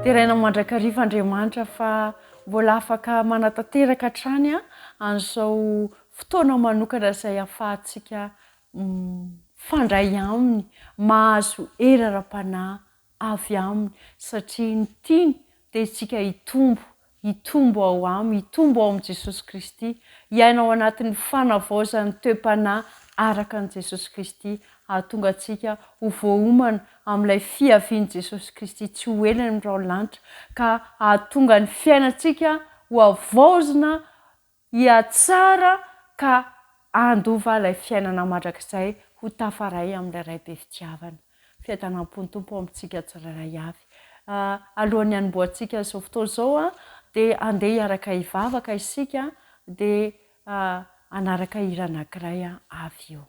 dia raina mandrakariva Andriamanitra fa mbola afaka manatanteraka hatrany an'izao fotoana manokana izay ahafahantsika fandray aminy, mahazo herara-panahy avy aminy satria ny tiany dia isika hitombo ao aminy, hitombo ao amin'i Jesosy Kristy, hiaina ao anatin'ny fanavaozan'ny toe-panahy araka an'i Jesosy Kristy, ahatonga antsika ho voaomana amin'ilay fiavian'i Jesosy Kristy tsy ho ela ny raolanitra, ka ahatonga ny fiainantsika ho avaozina hiatsara ka handova ilay fiainana mandrakizay ho tafaray amin'ilay ray be fitiavana. Fiadanam-pony Tompo amintsika tsirairay avy. Alohan'ny hanomboantsika izao fotoana izao dia andeha hiaraka hivavaka isika dia anaraka hira anankiray avy eo.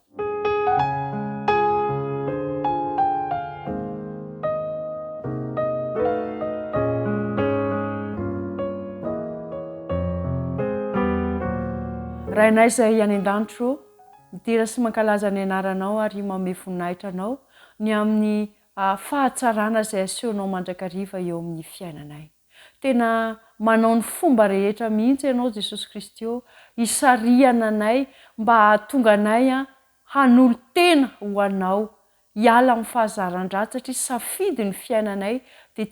Rainay izay any an-danitro, midira sy mankalaza ny anaranao ary manome voninahitra anao ny amin'ny fahatsarana izay asehonao mandrakariva eo amin'ny fiainanay. Tena manao ny fomba rehetra mihitsy ianao Jesosy Kristy hisarihana anay mba hahatonga anay hanolo-tena ho anao, hiala amin'ny fahazaran-dratsy satria safidy ny fiainanay dia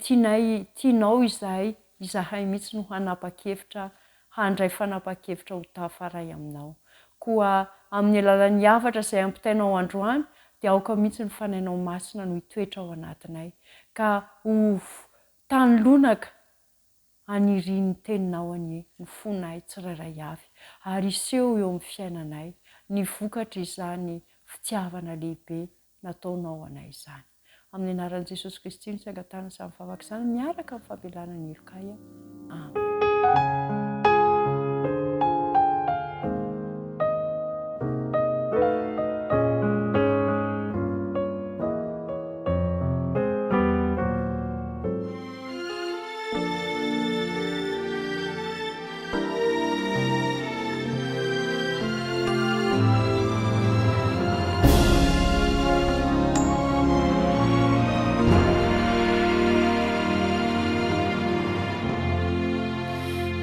tianao izahay mihitsy no hanapa-kevitra, handray fanapa-kevitra ho tafaray aminao. Koa amin'ny alalan'ny havatra izay ampitainao androany dia aoka mihitsy ny fanainao masina no hitoetra ao anatinay ka ho tanilonaka hanirian'ny teninao ny fonay tsirairay avy ary iseho eo amin'ny fiainanay ny vokatra izany fitiavana lehibe nataonao anay izany. Amin'ny anaran'i Jesosy Kristy ny saingatana sy amin'ny vavaka izany miaraka amin'ny fabelana ny elokay. Amen.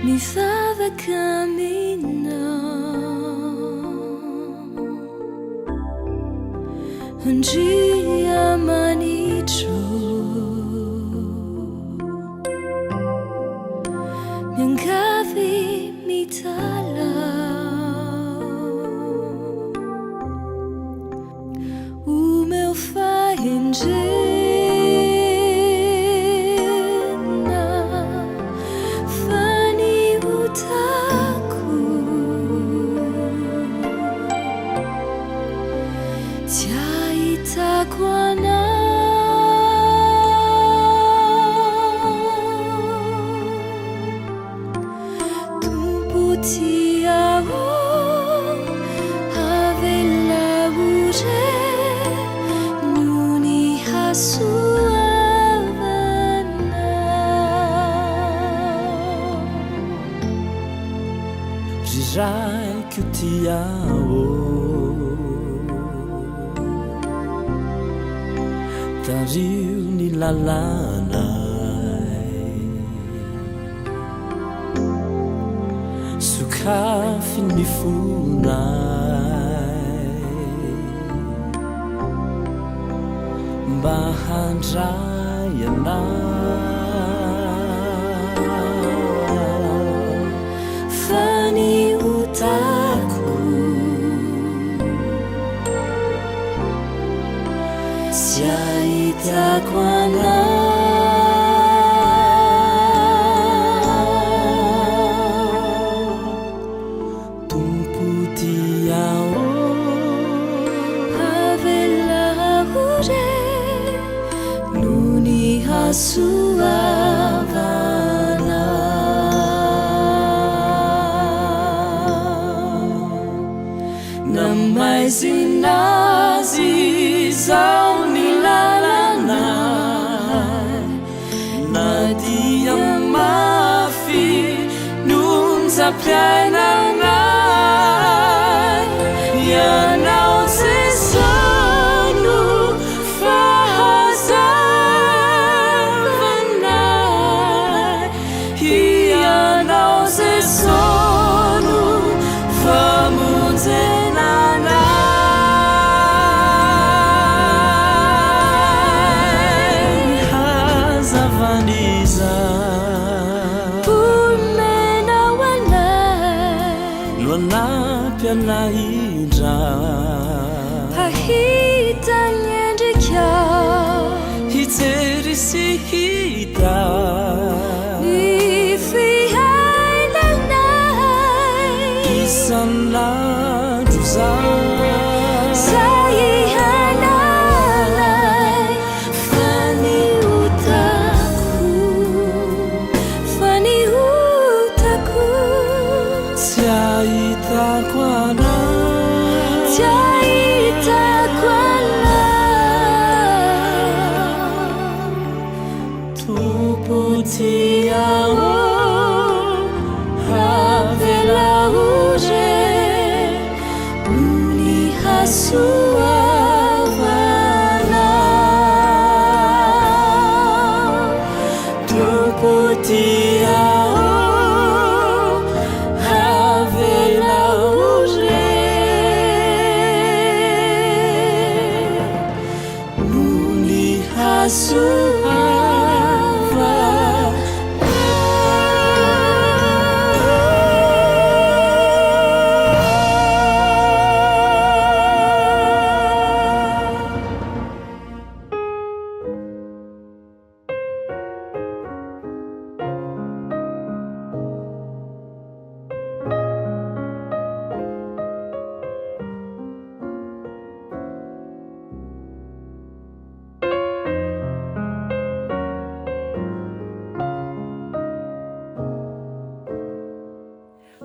Mivavaka aminao andria manitro miangavy mitalao o meu fahendrena Rirai que o te amo Tariu ni lalanay Sukafy ny fonay Mba handray anay Si ahitako anao Tompo tiao avelako re no ny hasoavana namaizin'azy zao ny lalana na dia mafy nonjam-piainanay ianao Jesosy no fahazavana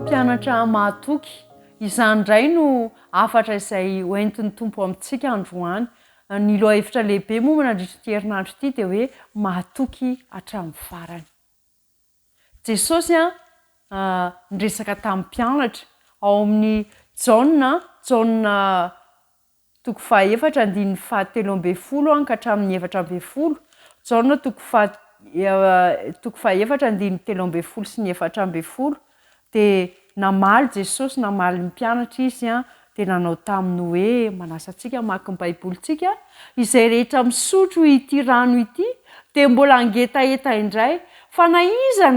mpianatra mahatoky izany indray no afatra izay hoentin'ny tompo amintsika androany ny loha hevitra lehibe moa mandritra ity herinandro ity dia hoe mahatoky hatramin'ny farany. Jesosy niresaka tamin'ny mpianatra ao amin'ny Jaona 4:7-10 ka hatramin'ny 7:10, Jaona 4:7-13 sy ny 4:7 dia namaly Jesosy, namaly ny mpianatra izy dia nanao taminy hoe manasa antsika maka ny baibolitsika izay rehetra misotro ity rano ity dia mbola angetaeta indray fa na iza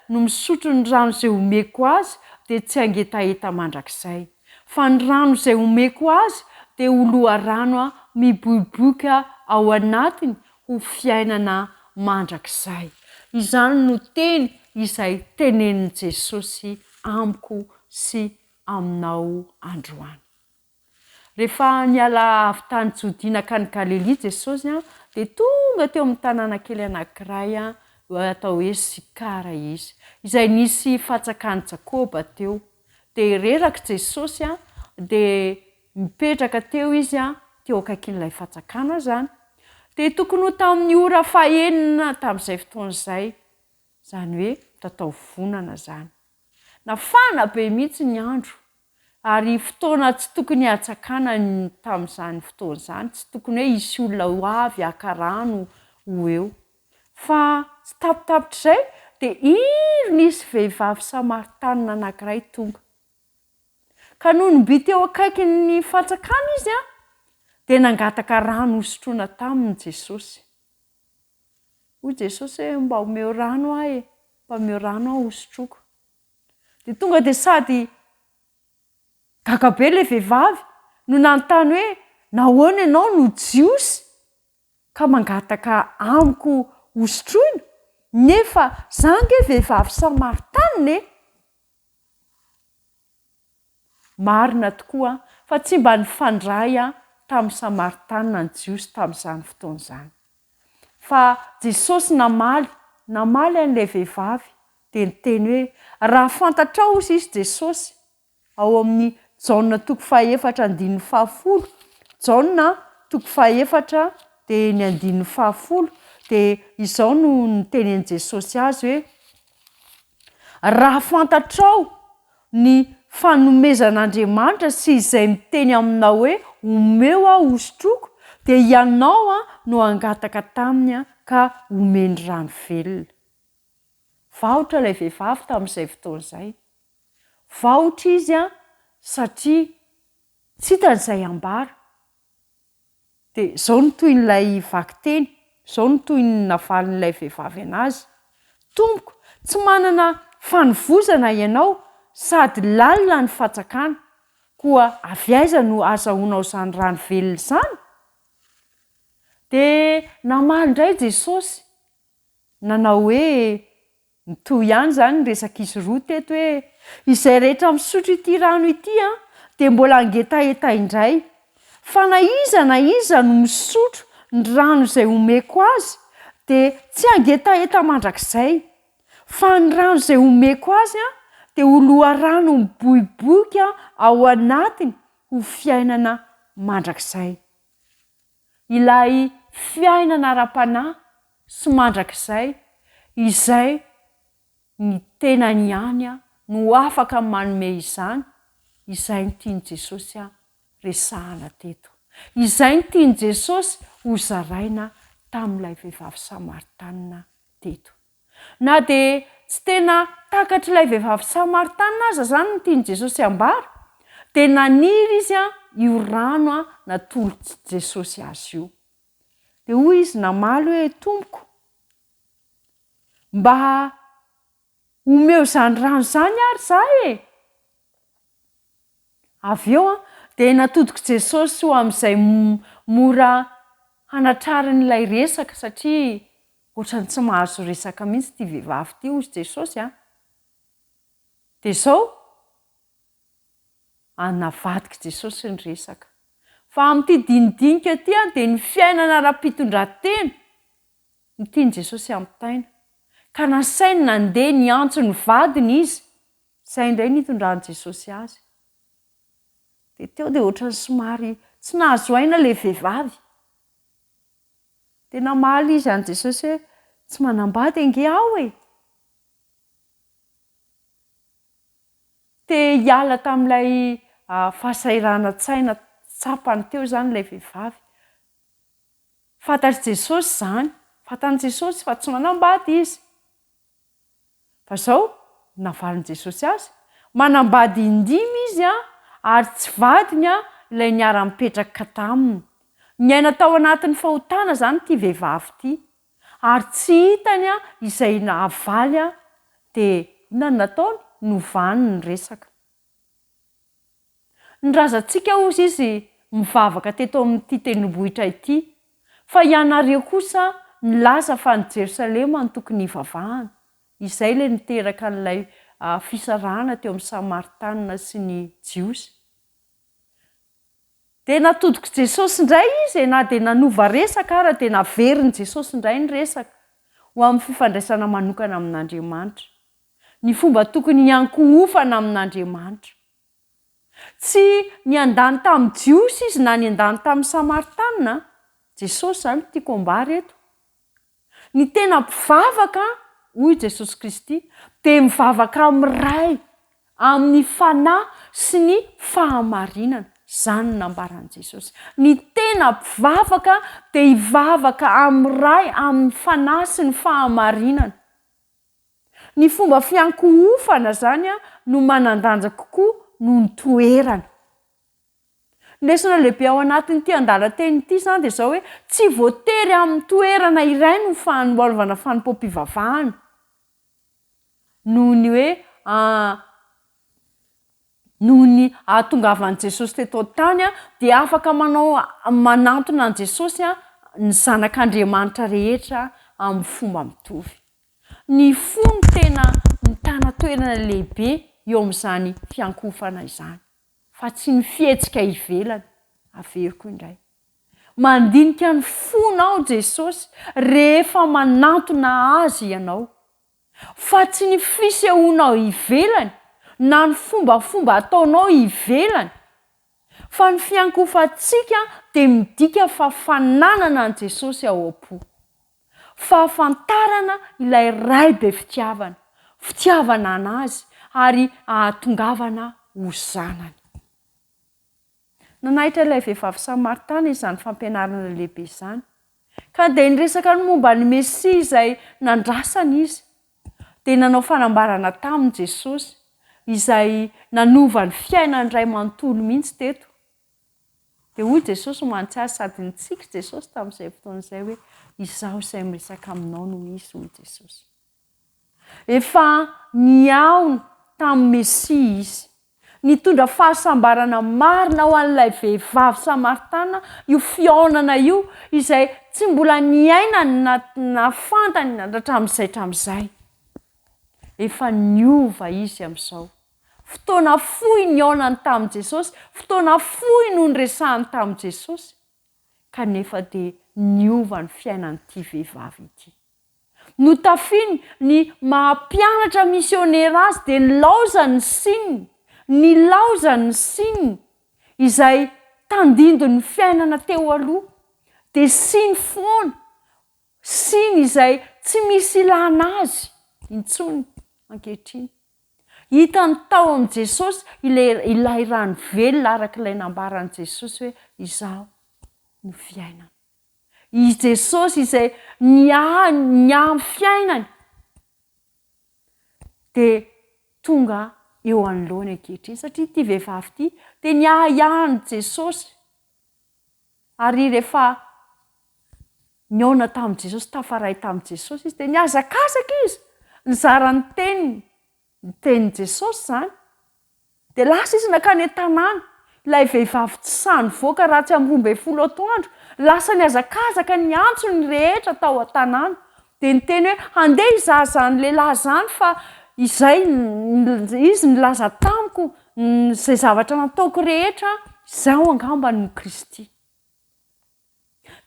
no misotro ny rano izay omeko azy dia tsy angetaeta mandrakizay fa ny rano izay omeko azy dia ho loharano miboiboika ao anatiny ho fiainana mandrakizay. Izany no teny izay tenenin' Jesosy amiko sy aminao androany. Rehefa niala avy tany Jodiana ka ny Galilea Jesosy dia tonga teo amin'ny tanàna kely anankiray atao hoe Sikara izy, izay nisy fatsakan'i Jakoba teo. Dia reraka Jesosy dia mipetraka teo izy teo akaikin'ilay fatsakana zany. Dia tokony ho tamin'ny ora fahaenina tamin'izay fotoan'izay, zany hoe tatao vonana zany. Nafana be mihitsy ny andro ary fotoana tsy tokony hatsakana tamin'izany fotoan'izany, tsy tokony hoe hisy olona ho avy haka rano ho eo. Fa tsy tapitapitra izay dia iry nisy vehivavy Samaritanina anankiray tonga. Ka noho niby teo akaikin'ny fatsakana izy dia nangataka rano hosotroina taminy Jesosy. Hoy Jesosy hoe mba omeo rano aho mba omeo rano aho hosotroko. Dia tonga dia sady gaga be ilay vehivavy no nanontany hoe nahoana ianao no jiosy ka mangataka amiko hosotroina nefa izaho ange vehivavy Samaritanina. Marina tokoa fa tsy mba nifandray tamin'ny Samaritanina ny jiosy tamin'izany fotoan'izany. Fa Jesosy namaly an'ilay vehivavy dia niteny hoe raha fantatrao hozy izy Jesosy ao amin'ny Jaona 4:7-10, Jaona 4:7-10 dia izao no nitenen'i Jesosy azy hoe raha fantatrao ny fanomezan'Andriamanitra sy izay miteny aminao hoe omeo aho hosotroko dia ianao no angataka taminy ka omeny rano velona. Vahotra ilay vehivavy tamin'izay fotoan'izay. Vahotra izy satria tsy hitan'izay ambara. Dia izao no toy n'ilay vakiteny, izao no toy ny navalin'ilay vehivavy anazy. Tompoko, tsy manana fanovozana ianao sady lalina ny fatsakana, koa avy aiza no azahoanao izany rano velona izany? Dia namaly indray Jesosy, nanao hoe mitohy ihany zany ny resak'izy roa teto hoe izay rehetra misotro ity rano ity dia mbola angetaeta indray. Fa na iza no misotro ny rano izay omeko azy dia tsy angetaeta mandrakizay. Fa ny rano izay omeko azy dia ho loharano miboiboika ao anatiny ho fiainana mandrakizay. Ilay fiainana ara-panahy sy mandrakizay izay ny tenany ihany no afaka manome izany, izay ny tiany Jesosy resahana teto. Izay ny tiany Jesosy ho zaraina tamin'ilay vehivavy Samaritanina teto. Na dia tsy tena takatr'ilay vehivavy Samaritanina aza zany ny tiany Jesosy ambara, dia naniry izy io rano natolotsy Jesosy azy io. Dia hoy izy namaly hoe tompoko, mba omeo zany rano zany ary zay e. Avy eo dia natodiko Jesosy ho amin'izay mora hanatraran'ilay resaka, satria ohatrany tsy mahazo resaka mihitsy ity vehivavy ity hozy Jesosy Dia zao navadika Jesosy ny resaka. Fa amin'ity dinidinika ity dia ny fiainana ara-pitondran-tena ny tiany Jesosy ampitaina. Ka nasainy nandeha niantso ny vadiny izy, izay indray nitondran'i Jesosy azy. Dia teo dia ohatrany somary tsy nahazo aina ilay vehivavy. Dia namaly izy an' Jesosy hoe tsy manambady ange aho e. Te hiala tamin'ilay fahasahiran-tsaina tsapany teo zany ilay vehivavy. Fantatry Jesosy zany, fantany Jesosy fa tsy manambady izy. Fa zao navaliny Jesosy azy, manambady indimy izy ary tsy vadiny ilay niara-mipetraka taminy. Niaina tao anatin'ny fahotana zany ity vehivavy ity, ary tsy hitany izay nahavaly dia inona no nataony? Novaniny ny resaka. Nrazantsika hozy izy mivavaka teto amin'ity tendrombohitra ity, fa ianareo kosa milaza fa ny Jerosalema no tokony hivavahana. Izay ilay niteraka an'ilay fisarahana teo amin'ny Samaritanina sy ny Jiosy. Dia natodiko Jesosy indray izy, na dia nanova resaka ara dia naveriny Jesosy indray ny resaka ho amin'ny fifandraisana manokana amin'Andriamanitra. Ny fomba tokony hiankohofana amin'Andriamanitra. Tsy niandany tamin'ny Jiosy izy na niandany tamin'ny Samaritanina, Jesosy zany tiako ambara eto. Ny tena mpivavaka, hoy Jesosy Kristy, dia mivavaka amin'ny ray, amin'ny fanahy sy ny fahamarinana. Zany nambaran'i Jesosy. Ny tena mpivavaka dia hivavaka amin'ny ray, amin'ny fanahy sy ny fahamarinana. Ny fomba fiankohofana zany no manandanja kokoa noho ny toerana. Lesona lehibe ao anatin'ity andalan-teny ity zany dia zao hoe tsy voatery amin'ny toerana iray no fanolovana fanimpom-pivavahana. Noho ny hoe noho ny ahatongavan'i Jesosy teto an-tany dia afaka manantona an' Jesosy ny zanak'Andriamanitra rehetra amin'ny fomba mitovy. Ny fony tena mitana toerana lehibe eo amin'izany fiankohofana izany, fa tsy ny fihetsika ivelany. Averiko indray. Mandinika ny fonao Jesosy rehefa manantona azy ianao, fa tsy ny fisehoanao ivelany na ny fombafomba ataonao ivelany, fa ny fiankofantsika dia midika fa fananana an' Jesosy ao am-po, fahafantarana ilay ray be fitiavana anazy ary ahatongavana ho zanany. Nanaitra ilay vehivavy Samaritana izany fampianarana lehibe izany, ka dia niresaka ny momba ny Mesia izay nandrasany izy, dia nanao fanambarana tamin'i Jesosy izay nanova ny fiainany ray manontolo mihitsy teto. Dia hoy Jesosy mantsiary sady nitsiky Jesosy tamin'izay fotoan'izay hoe izaho izay miresaka aminao noho izy, hoy Jesosy. Efa niaona tamin'ny Mesia izy, nitondra fahasambarana marina ho an'ilay vehivavy Samaritana, io fiaonana io izay tsy mbola niainany na fantany hatramin'izay. Efa niova izy amin'izao. Fotoana fohy niaonany tamin'i Jesosy, fotoana fohy no niresahany tamin'i Jesosy, kanefa dia niova ny fiainan'ity vehivavy ity. Notafiny ny mahampianatra misionera azy dia nilaozany sininy izay tandindo ny fiainana teo aloha dia siny foana siny izay tsy misy ilana azy intsony ankehitriny. Hita ny tao amin'i Jesosy ilay rano velona araka ilay nambaran'i Jesosy hoe izaho no fiainana. I Jesosy izay ny fiainany dia tonga eo anoloany ankehitriny satria ity vehivavy ity dia niahihahany Jesosy ary rehefa niona tamin'i Jesosy tafaray tamin'i Jesosy izy dia niazakazaka izy nizarany ny tenin'i Jesosy zany dia lasa izy nakany an-tanàna ilay vehivavy tsy sany voaka raha tsy amin'ny 12 atoandro lasa niazakazaka niantso ny rehetra tao an-tanàna dia niteny hoe andeha izahazany lehilahy zany fa izay izy nilaza tamiko izay zavatra nataoko rehetra izaho angamba no Kristy.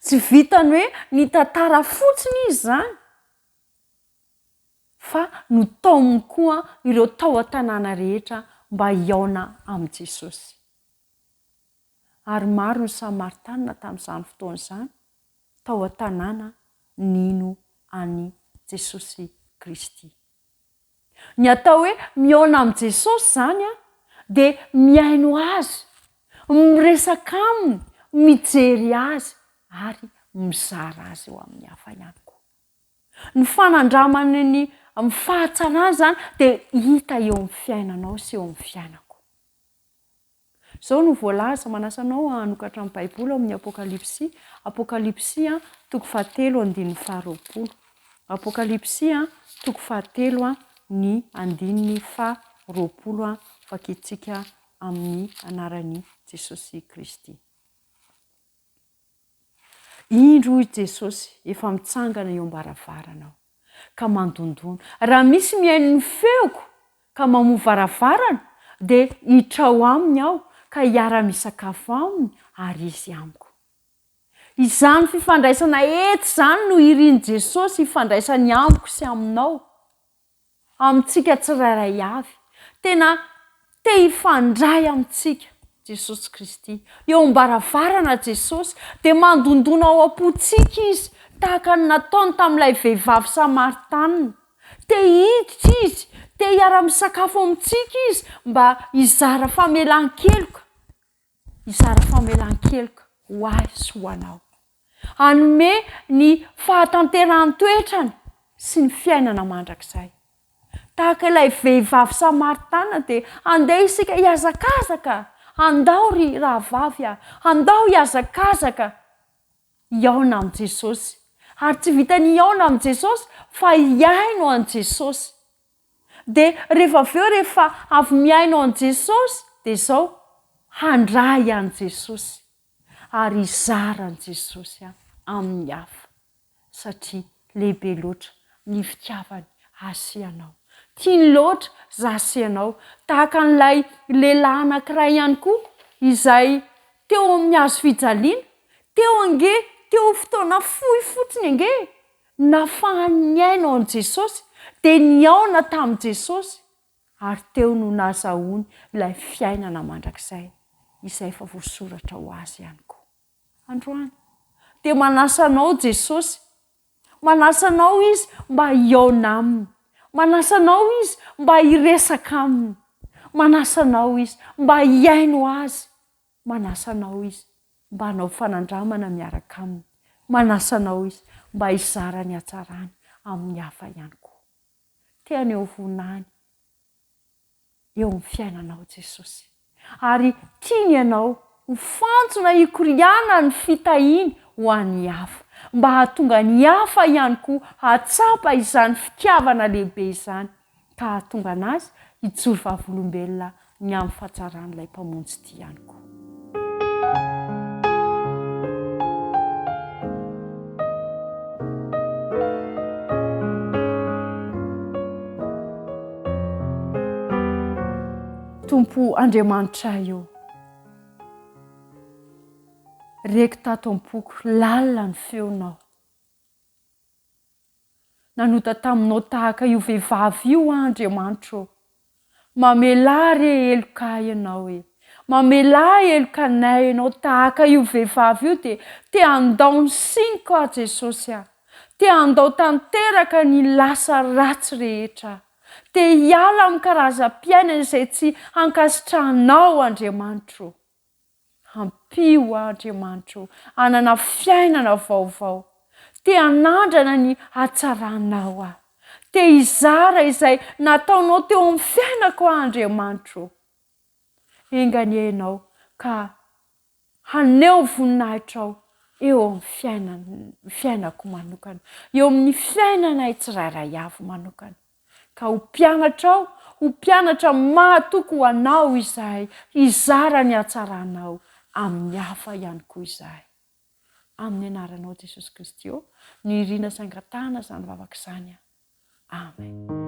Tsy vitany hoe ny tantara fotsiny izy zany fa no taony koa ireo tao an-tanàna rehetra mba hiaona amin'i Jesosy. Ary maro ny Samaritanina tamin'izany fotoana izany tao an-tanàna nino any Jesosy Kristy. Ny atao hoe miaona amin'i Jesosy zany dia miaino azy, miresaka aminy, mijery azy ary mizara azy eo amin'ny hafa ihany koa. Ny fanandramany ny fahatsarana zany dia hita eo amin'ny fiainanao sy eo amin'ny fiainako. Izao no voalaza manasa anao hanokatra amin'ny Baiboly amin'ny Apokalipsia. Apokalipsia 7:20. Apokalipsia 7:20 fakitsika amin'ny anaran'i Jesosy Kristy. Indro i Jesosy efa mitsangana eo am-baravaranao ka mandondona. Raha misy mihaino ny feoko ka mamoha varavarana dia hiditra ao aminy aho ka hiara-misakafo aminy ary izy amiko. Izany fifandraisana eto zany no irian'i Jesosy hifandraisany amiko sy aminao, amintsika tsirairay avy. Tena te hifandray amintsika Jesosy Kristy. Eo am-baravarana Jesosy dia mandondona ao am-pontsika izy tahaka ny nataony tamin'ilay vehivavy Samaritanina. Te hiditra izy, te hiara-misakafo amintsika izy mba hizara famelan-keloka. Hizara famelan-keloka ho ahy sy ho anao. Hanome ny fahatanterahany toetrany sy ny fiainana mandrakizay. Tahaka ilay vehivavy Samaritanina dia andeha isika hiazakazaka. Andao ry rahavavy andao hiazakazaka hiaona amin'i Jesosy. Ary tsy vitany hiaona amin'i Jesosy fa hiaino an'i Jesosy. Dia rehefa avy miaino an'i Jesosy dia izao handray an'i Jesosy ary hizara an'i Jesosy amin'ny hafa satria lehibe loatra ny fitiavany asianao. Tiany loatra zaasianao tahaka an'ilay lehilahy anankiray ihany koa izay teo amin'ny hazo fijaliana, teo fotoana fohy fotsiny ange nafahany niaino an'i Jesosy dia niaona tamin'i Jesosy ary teo no nazahoany ilay fiainana mandrakizay izay efa voasoratra ho azy ihany koa. Androany dia manasa anao Jesosy, manasa anao izy mba hiaona aminy, manasa anao izy mba hiresaka aminy, manasa anao izy mba hiaino azy, manasa anao izy mba hanao fanandramana miaraka aminy, manasa anao izy mba hizara ny hatsarany amin'ny hafa ihany koa. Teany eo vonany eo amin'ny fiainanao Jesosy ary tiany ianao mifantsona hikoriana ny fitahiany ho an'ny hafa mba hahatonga ny hafa ihany koa hatsapa izany fitiavana lehibe izany ka hahatonga anazy hijoro vavolombelona ny amin'ny fahatsaran'ilay mpamonjy ity ihany koa. Tompo Andriamanitra io, reko tato am-poko lalina ny feonao. Nanota taminao tahaka io vehivavy io Andriamanitra, mamelary eloka ianao mamela elokanay ianao tahaka io vehivavy io dia te andao ny siniko a Jesosy a, te andao tanteraka ny lasa ratsy rehetra, te hiala amin'ny karazam-piainana izay tsy ankasitranao Andriamanitro. Hampio Andriamanitro, anana fiainana vaovao, te hanandrana ny hatsaranao a, te hizara izay nataonao teo amin'ny fiainako Andriamanitro. Engany ianao ka haneo voninahitrao eo amin'ny fiainako manokana, eo amin'ny fiainanay tsirairay avy manokana. Ka ho mpianatra mahatoky ho anao izahay, hizara ny hatsaranao amin'ny hafa ihany koa izahay. Amin'ny anaranao Jesosy Kristy, ny irina sangatana izany vavaka izany. Amen.